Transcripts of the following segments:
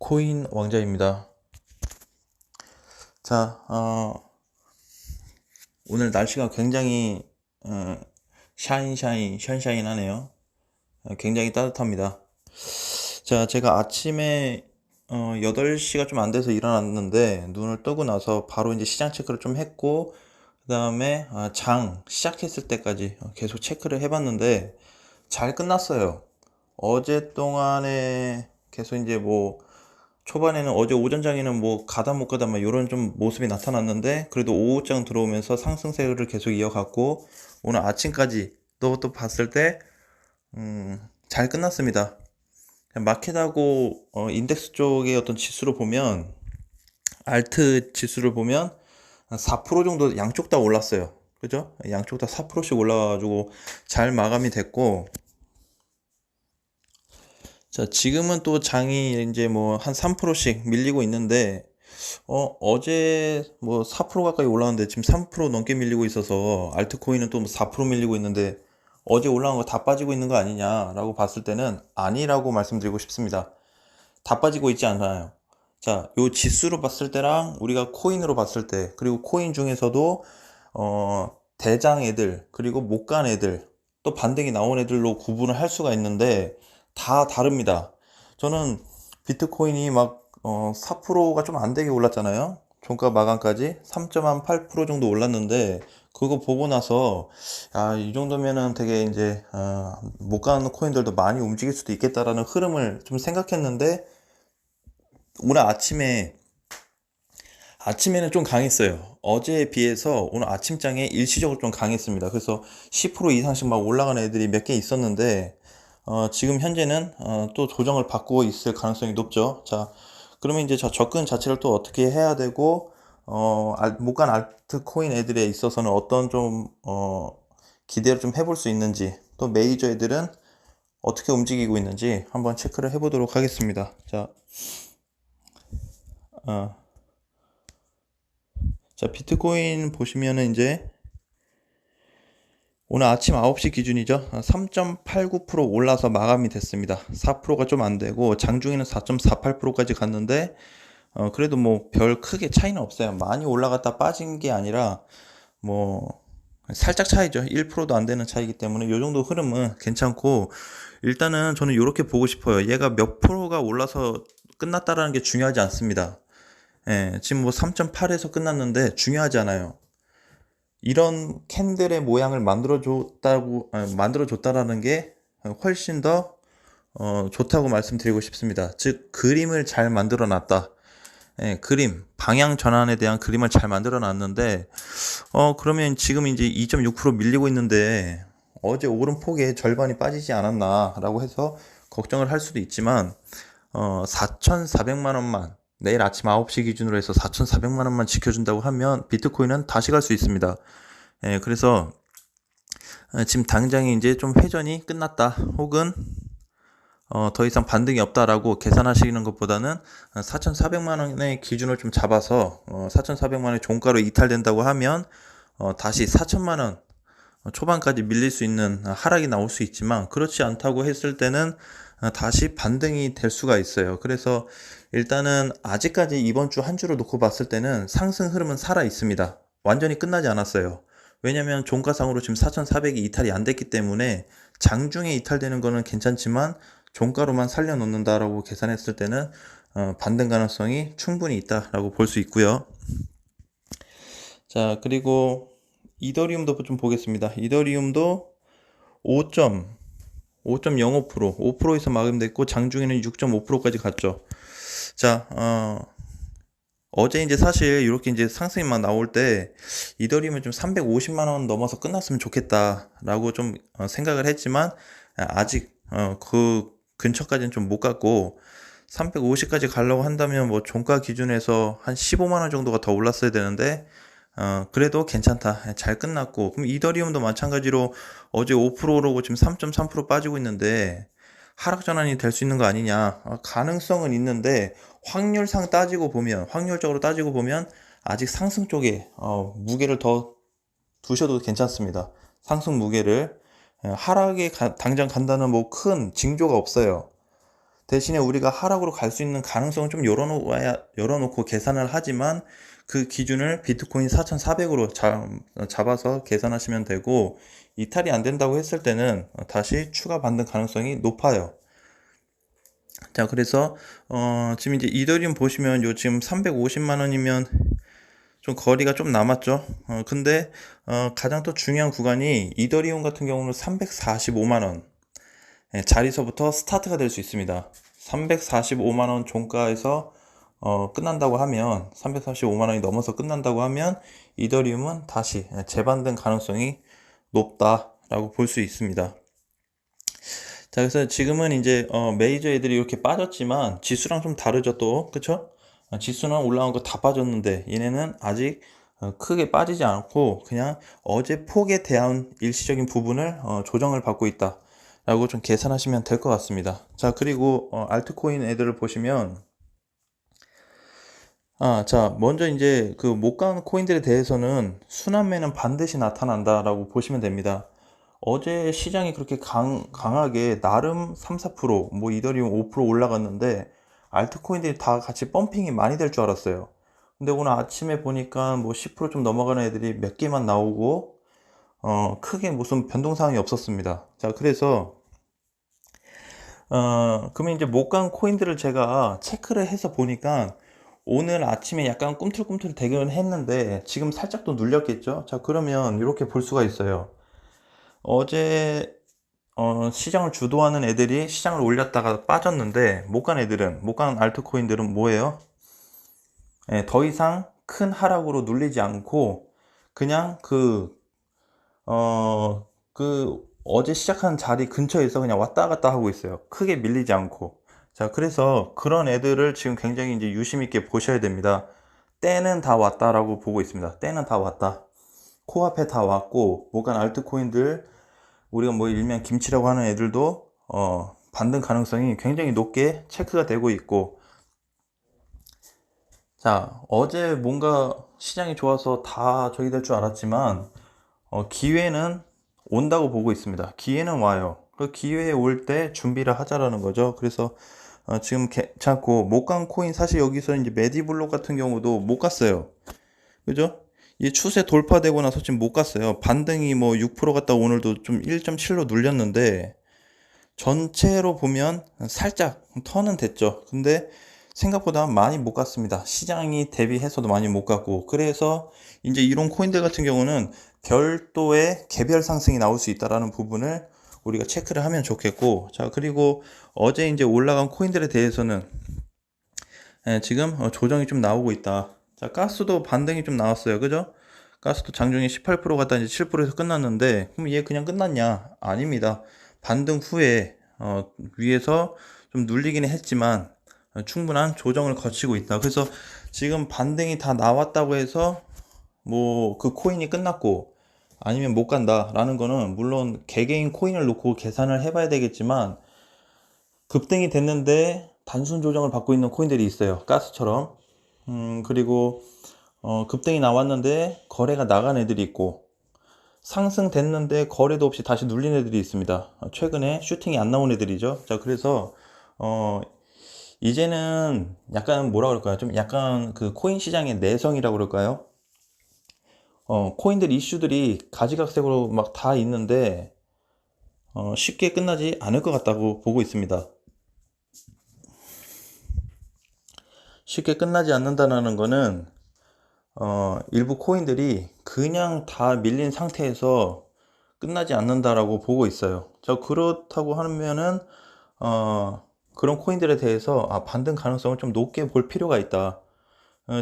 코인 왕자입니다. 자, 오늘 날씨가 굉장히 샤인샤인 하네요. 굉장히 따뜻합니다. 자, 제가 아침에 8시가 좀 안 돼서 일어났는데 눈을 뜨고 나서 바로 이제 시장 체크를 좀 했고, 그 다음에 장 시작했을 때까지 계속 체크를 해봤는데 잘 끝났어요. 어제 동안에 계속 이제 뭐 초반에는 어제 오전장에는 뭐 가다 못 가다 막 이런 좀 모습이 나타났는데 그래도 오후장 들어오면서 상승세를 계속 이어갔고 오늘 아침까지 또 봤을 때 잘 끝났습니다. 마켓하고 인덱스 쪽의 어떤 지수를 보면 알트 지수를 보면 4% 정도 양쪽 다 올랐어요. 그죠? 양쪽 다 4%씩 올라가지고 잘 마감이 됐고, 자, 지금은 또 장이 이제 뭐 한 3%씩 밀리고 있는데, 어제 뭐 4% 가까이 올라왔는데 지금 3% 넘게 밀리고 있어서 알트코인은 또 4% 밀리고 있는데 어제 올라온 거 다 빠지고 있는 거 아니냐라고 봤을 때는 아니라고 말씀드리고 싶습니다. 다 빠지고 있지 않아요. 자, 요 지수로 봤을 때랑 우리가 코인으로 봤을 때, 그리고 코인 중에서도 대장 애들, 그리고 못 간 애들, 또 반등이 나온 애들로 구분을 할 수가 있는데 다 다릅니다. 저는 비트코인이 막 4%가 좀 안 되게 올랐잖아요. 종가 마감까지 3.8% 정도 올랐는데 그거 보고 나서 이 정도면은 되게 이제 못 가는 코인들도 많이 움직일 수도 있겠다라는 흐름을 좀 생각했는데 오늘 아침에는 좀 강했어요. 어제에 비해서 오늘 아침장에 일시적으로 좀 강했습니다. 그래서 10% 이상씩 막 올라가는 애들이 몇 개 있었는데 지금 현재는 또 조정을 받고 있을 가능성이 높죠. 자, 그러면 이제 접근 자체를 또 어떻게 해야 되고 못간 알트코인 애들에 있어서는 어떤 좀 기대를 좀 해볼 수 있는지, 또 메이저 애들은 어떻게 움직이고 있는지 한번 체크를 해보도록 하겠습니다. 어, 자, 비트코인 보시면은 이제 오늘 아침 9시 기준이죠. 3.89% 올라서 마감이 됐습니다. 4%가 좀 안 되고 장중에는 4.48%까지 갔는데 그래도 뭐 별 크게 차이는 없어요. 많이 올라갔다 빠진 게 아니라 뭐 살짝 차이죠. 1%도 안 되는 차이기 때문에 이 정도 흐름은 괜찮고, 일단은 저는 이렇게 보고 싶어요. 얘가 몇 프로가 올라서 끝났다라는 게 중요하지 않습니다. 예, 지금 뭐 3.8에서 끝났는데 중요하지 않아요. 이런 캔들의 모양을 만들어줬다라는 게 훨씬 더 좋다고 말씀드리고 싶습니다. 즉, 그림을 잘 만들어 놨다. 예, 방향 전환에 대한 그림을 잘 만들어 놨는데, 그러면 지금 이제 2.6% 밀리고 있는데, 어제 오른 폭의 절반이 빠지지 않았나라고 해서 걱정을 할 수도 있지만, 4,400만 원만, 내일 아침 9시 기준으로 해서 4,400만 원만 지켜준다고 하면 비트코인은 다시 갈 수 있습니다. 예, 그래서 지금 당장에 이제 좀 회전이 끝났다, 혹은 더 이상 반등이 없다라고 계산하시는 것보다는 4,400만 원의 기준을 좀 잡아서 4,400만 원의 종가로 이탈된다고 하면 다시 4천만 원 초반까지 밀릴 수 있는 하락이 나올 수 있지만, 그렇지 않다고 했을 때는 다시 반등이 될 수가 있어요. 그래서 일단은 아직까지 이번 주 한 주를 놓고 봤을 때는 상승 흐름은 살아 있습니다. 완전히 끝나지 않았어요. 왜냐면 종가상으로 지금 4,400이 이탈이 안 됐기 때문에 장중에 이탈되는 거는 괜찮지만 종가로만 살려놓는다라고 계산했을 때는 반등 가능성이 충분히 있다라고 볼 수 있고요. 자, 그리고 이더리움도 좀 보겠습니다. 이더리움도 5.05%, 5%에서 마감됐고 장중에는 6.5%까지 갔죠. 자, 어제 이제 사실 이렇게 이제 상승이 막 나올 때 이더리움은 좀 350만 원 넘어서 끝났으면 좋겠다라고 좀 생각을 했지만 아직 그 근처까지는 좀 못 갔고, 350까지 가려고 한다면 뭐 종가 기준에서 한 15만 원 정도가 더 올랐어야 되는데 그래도 괜찮다, 잘 끝났고, 그럼 이더리움도 마찬가지로 어제 5%로 지금 3.3% 빠지고 있는데 하락 전환이 될 수 있는 거 아니냐? 가능성은 있는데 확률적으로 따지고 보면 아직 상승 쪽에 무게를 더 두셔도 괜찮습니다. 상승 무게를. 하락에 당장 간다는 뭐 큰 징조가 없어요. 대신에 우리가 하락으로 갈 수 있는 가능성은 좀 열어놓고 계산을 하지만 그 기준을 비트코인 4,400으로 잡아서 계산하시면 되고, 이탈이 안 된다고 했을 때는 다시 추가 반등 가능성이 높아요. 자, 그래서 지금 이제 이더리움 보시면 요 지금 350만 원이면 좀 거리가 좀 남았죠. 근데 가장 또 중요한 구간이 이더리움 같은 경우는 345만 원 자리서부터 스타트가 될 수 있습니다. 345만 원 종가에서 끝난다고 하면, 345만 원이 넘어서 끝난다고 하면 이더리움은 다시 재반등 가능성이 높다라고 볼 수 있습니다. 자, 그래서 지금은 이제 메이저 애들이 이렇게 빠졌지만 지수랑 좀 다르죠, 또. 그쵸? 지수는 올라온 거 다 빠졌는데 얘네는 아직 크게 빠지지 않고 그냥 어제 폭에 대한 일시적인 부분을 조정을 받고 있다 라고 좀 계산하시면 될 것 같습니다. 자, 그리고 알트코인 애들을 보시면, 자, 먼저 이제 그 못 간 코인들에 대해서는 순환매는 반드시 나타난다라고 보시면 됩니다. 어제 시장이 그렇게 강하게 나름 3, 4%, 뭐 이더리움 5% 올라갔는데 알트코인들이 다 같이 펌핑이 많이 될 줄 알았어요. 근데 오늘 아침에 보니까 뭐 10%좀 넘어가는 애들이 몇 개만 나오고 크게 무슨 변동사항이 없었습니다. 자, 그래서 그러면 이제 못 간 코인들을 제가 체크를 해서 보니까 오늘 아침에 약간 꿈틀꿈틀 대기는 했는데 지금 살짝 또 눌렸겠죠. 자, 그러면 이렇게 볼 수가 있어요. 어제 시장을 주도하는 애들이 시장을 올렸다가 빠졌는데 못 간 애들은, 못 간 알트코인들은 뭐예요? 더 이상 큰 하락으로 눌리지 않고 그냥 어제 시작한 자리 근처에서 그냥 왔다 갔다 하고 있어요. 크게 밀리지 않고. 자, 그래서 그런 애들을 지금 굉장히 이제 유심 있게 보셔야 됩니다. 때는 다 왔다라고 보고 있습니다. 때는 다 왔다. 코앞에 다 왔고, 못 간 알트코인들, 우리가 뭐 일명 김치라고 하는 애들도 반등 가능성이 굉장히 높게 체크가 되고 있고, 자, 어제 뭔가 시장이 좋아서 다 저기 될 줄 알았지만 기회는 온다고 보고 있습니다. 기회는 와요. 그 기회에 올 때 준비를 하자라는 거죠. 그래서 지금 괜찮고, 못 간 코인 사실 여기서 이제 메디블록 같은 경우도 못 갔어요. 그죠? 이 추세 돌파되고 나서 지금 못 갔어요. 반등이 뭐 6% 갔다 오늘도 좀 1.7로 눌렸는데 전체로 보면 살짝 턴은 됐죠. 근데 생각보다 많이 못 갔습니다. 시장이 대비해서도 많이 못 갔고, 그래서 이제 이런 코인들 같은 경우는 별도의 개별 상승이 나올 수 있다라는 부분을 우리가 체크를 하면 좋겠고, 자, 그리고 어제 이제 올라간 코인들에 대해서는 지금 조정이 좀 나오고 있다. 자, 가스도 반등이 좀 나왔어요. 그죠? 가스도 장중에 18% 갔다 이제 7%에서 끝났는데, 그럼 얘 그냥 끝났냐? 아닙니다. 반등 후에 위에서 좀 눌리기는 했지만 충분한 조정을 거치고 있다. 그래서 지금 반등이 다 나왔다고 해서 뭐 그 코인이 끝났고 아니면 못 간다라는 거는, 물론 개개인 코인을 놓고 계산을 해봐야 되겠지만 급등이 됐는데 단순 조정을 받고 있는 코인들이 있어요. 가스처럼. 그리고 급등이 나왔는데 거래가 나간 애들이 있고, 상승됐는데 거래도 없이 다시 눌린 애들이 있습니다. 최근에 슈팅이 안 나온 애들이죠. 자, 그래서 이제는 약간 뭐라 그럴까요? 좀 약간 그 코인 시장의 내성이라고 그럴까요? 코인들 이슈들이 가지각색으로 막 다 있는데 쉽게 끝나지 않을 것 같다고 보고 있습니다. 쉽게 끝나지 않는다는 거는 일부 코인들이 그냥 다 밀린 상태에서 끝나지 않는다라고 보고 있어요. 자, 그렇다고 하면은 그런 코인들에 대해서 반등 가능성을 좀 높게 볼 필요가 있다.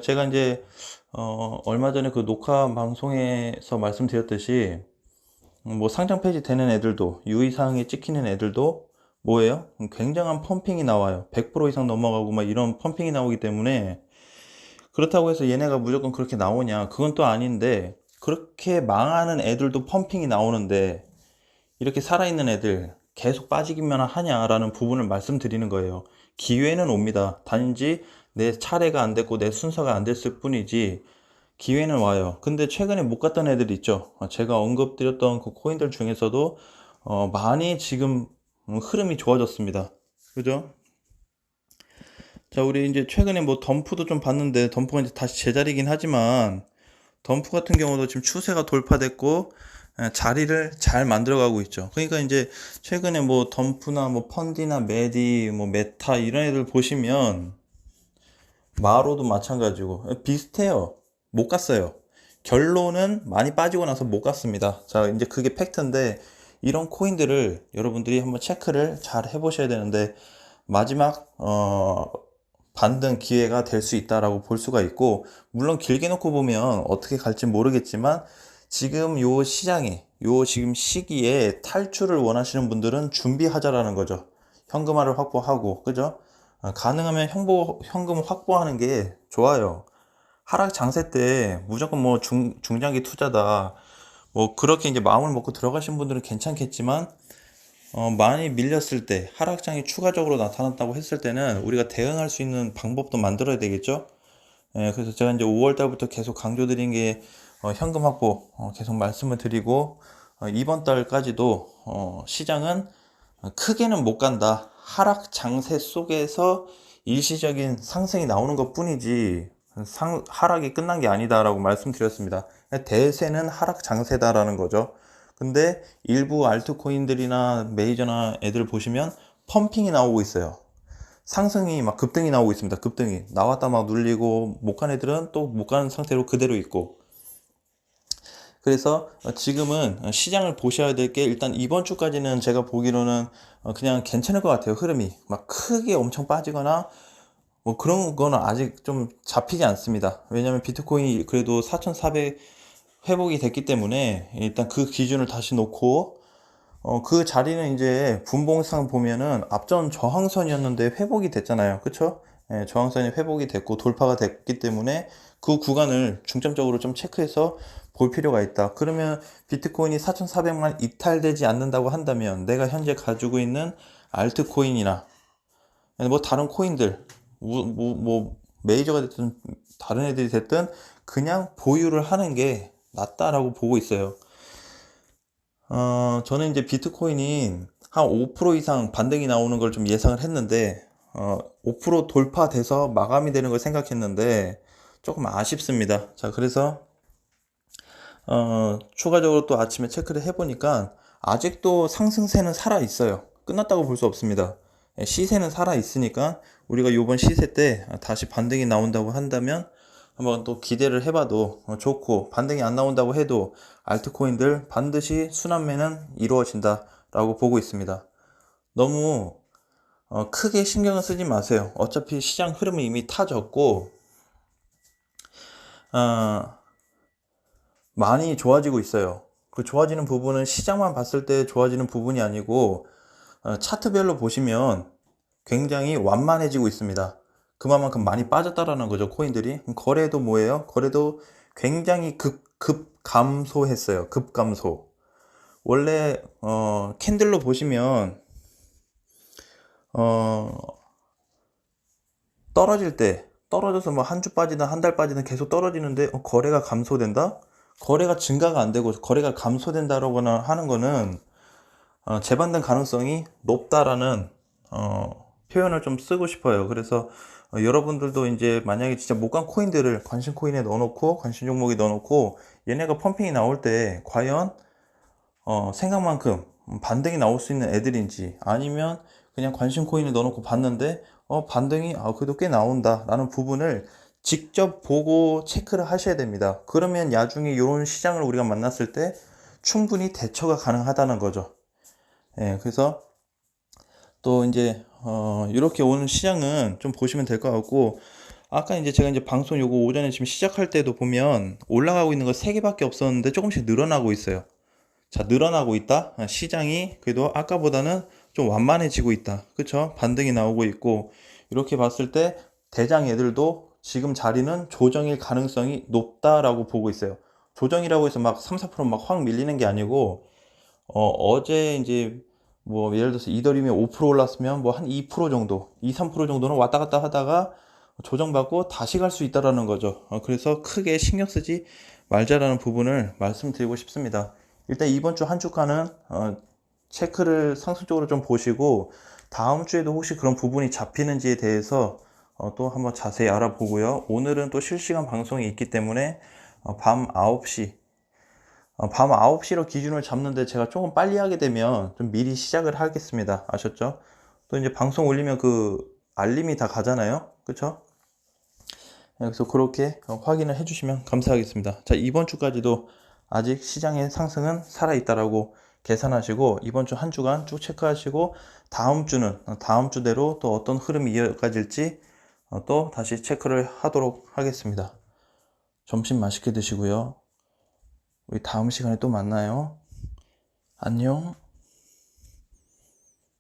제가 이제 얼마 전에 그 녹화 방송에서 말씀드렸듯이 뭐 상장 폐지 되는 애들도, 유의사항에 찍히는 애들도 뭐예요? 굉장한 펌핑이 나와요. 100% 이상 넘어가고 막 이런 펌핑이 나오기 때문에, 그렇다고 해서 얘네가 무조건 그렇게 나오냐? 그건 또 아닌데, 그렇게 망하는 애들도 펌핑이 나오는데 이렇게 살아있는 애들 계속 빠지기만 하냐라는 부분을 말씀드리는 거예요. 기회는 옵니다. 단지 내 차례가 안 됐고 내 순서가 안 됐을 뿐이지 기회는 와요. 근데 최근에 못 갔던 애들 있죠. 제가 언급드렸던 그 코인들 중에서도 많이 지금 흐름이 좋아졌습니다. 그죠? 자, 우리 이제 최근에 뭐 덤프도 좀 봤는데, 덤프가 이제 다시 제자리긴 하지만, 덤프 같은 경우도 지금 추세가 돌파됐고, 자리를 잘 만들어가고 있죠. 그러니까 이제 최근에 뭐 덤프나 뭐 펀디나 메디, 뭐 메타 이런 애들 보시면, 마로도 마찬가지고, 비슷해요. 못 갔어요. 결론은 많이 빠지고 나서 못 갔습니다. 자, 이제 그게 팩트인데, 이런 코인들을 여러분들이 한번 체크를 잘 해보셔야 되는데, 마지막 반등 기회가 될 수 있다라고 볼 수가 있고, 물론 길게 놓고 보면 어떻게 갈지 모르겠지만 지금 요 시장에 요 지금 시기에 탈출을 원하시는 분들은 준비하자라는 거죠. 현금화를 확보하고, 그죠? 가능하면 현금 확보하는 게 좋아요. 하락 장세 때 무조건 뭐 중장기 투자다, 뭐 그렇게 이제 마음을 먹고 들어가신 분들은 괜찮겠지만, 많이 밀렸을 때, 하락장이 추가적으로 나타났다고 했을 때는 우리가 대응할 수 있는 방법도 만들어야 되겠죠? 그래서 제가 이제 5월 달부터 계속 강조드린 게, 현금 확보, 계속 말씀을 드리고, 이번 달까지도, 시장은 크게는 못 간다. 하락 장세 속에서 일시적인 상승이 나오는 것 뿐이지, 하락이 끝난 게 아니다라고 말씀드렸습니다. 대세는 하락 장세다라는 거죠. 근데 일부 알트코인들이나 메이저나 애들 보시면 펌핑이 나오고 있어요. 상승이 막 급등이 나오고 있습니다. 급등이 나왔다 막 눌리고, 못 간 애들은 또 못 가는 상태로 그대로 있고. 그래서 지금은 시장을 보셔야 될 게, 일단 이번 주까지는 제가 보기로는 그냥 괜찮을 것 같아요. 흐름이 막 크게 엄청 빠지거나 뭐 그런 거는 아직 좀 잡히지 않습니다. 왜냐면 비트코인이 그래도 4,400 회복이 됐기 때문에, 일단 그 기준을 다시 놓고, 그 자리는 이제 분봉상 보면은 앞전 저항선이었는데 회복이 됐잖아요. 그쵸? 저항선이 회복이 됐고 돌파가 됐기 때문에 그 구간을 중점적으로 좀 체크해서 볼 필요가 있다. 그러면 비트코인이 4,400만 이탈되지 않는다고 한다면, 내가 현재 가지고 있는 알트코인이나 뭐 다른 코인들, 뭐 메이저가 됐든 다른 애들이 됐든 그냥 보유를 하는 게 낫다라고 보고 있어요. 저는 이제 비트코인이 한 5% 이상 반등이 나오는 걸 좀 예상을 했는데, 5% 돌파돼서 마감이 되는 걸 생각했는데 조금 아쉽습니다. 자, 그래서 추가적으로 또 아침에 체크를 해보니까 아직도 상승세는 살아 있어요. 끝났다고 볼 수 없습니다. 시세는 살아 있으니까 우리가 요번 시세 때 다시 반등이 나온다고 한다면 한번 또 기대를 해봐도 좋고, 반등이 안 나온다고 해도 알트코인들 반드시 순환매는 이루어진다 라고 보고 있습니다. 너무 크게 신경을 쓰지 마세요. 어차피 시장 흐름이 이미 타졌고, 어, 많이 좋아지고 있어요. 그 좋아지는 부분은 시장만 봤을 때 좋아지는 부분이 아니고, 차트별로 보시면 굉장히 완만해지고 있습니다. 그만큼 많이 빠졌다라는 거죠, 코인들이. 거래도 뭐예요? 거래도 굉장히 급 감소했어요. 급 감소. 원래 캔들로 보시면 어 떨어질 때, 떨어져서 뭐 한 주 빠지든 한 달 빠지든 계속 떨어지는데 거래가 감소된다? 거래가 증가가 안 되고 거래가 감소된다라거나 하는 거는 재반등 가능성이 높다라는 표현을 좀 쓰고 싶어요. 그래서 여러분들도 이제 만약에 진짜 못 간 코인들을 관심 코인에 넣어놓고, 관심 종목에 넣어놓고, 얘네가 펌핑이 나올 때 과연 생각만큼 반등이 나올 수 있는 애들인지, 아니면 그냥 관심 코인에 넣어놓고 봤는데 반등이 그래도 꽤 나온다 라는 부분을 직접 보고 체크를 하셔야 됩니다. 그러면 나중에 이런 시장을 우리가 만났을 때 충분히 대처가 가능하다는 거죠. 그래서 또 이제 이렇게 오는 시장은 좀 보시면 될 것 같고, 아까 이제 제가 이제 방송 요거 오전에 지금 시작할 때도 보면 올라가고 있는 거 3개밖에 없었는데 조금씩 늘어나고 있어요. 자, 늘어나고 있다. 시장이 그래도 아까보다는 좀 완만해지고 있다. 그쵸? 반등이 나오고 있고, 이렇게 봤을 때 대장 애들도 지금 자리는 조정일 가능성이 높다라고 보고 있어요. 조정이라고 해서 막 3, 4% 막 확 밀리는 게 아니고, 어제 이제 뭐 예를 들어서 이더리움이 5% 올랐으면 뭐 한 2% 정도, 2, 3% 정도는 왔다 갔다 하다가 조정받고 다시 갈 수 있다라는 거죠. 그래서 크게 신경 쓰지 말자라는 부분을 말씀드리고 싶습니다. 일단 이번 주 한 주간은 체크를 상승적으로 좀 보시고, 다음 주에도 혹시 그런 부분이 잡히는지에 대해서 또 한번 자세히 알아보고요. 오늘은 또 실시간 방송이 있기 때문에 밤 9시 밤 9시로 기준을 잡는데 제가 조금 빨리 하게 되면 좀 미리 시작을 하겠습니다. 아셨죠? 또 이제 방송 올리면 그 알림이 다 가잖아요. 그쵸? 그래서 그렇게 확인을 해주시면 감사하겠습니다. 자, 이번 주까지도 아직 시장의 상승은 살아있다라고 계산하시고 이번 주 한 주간 쭉 체크하시고 다음 주는 다음 주대로 또 어떤 흐름이 이어가질지 또 다시 체크를 하도록 하겠습니다. 점심 맛있게 드시고요. 우리 다음 시간에 또 만나요. 안녕.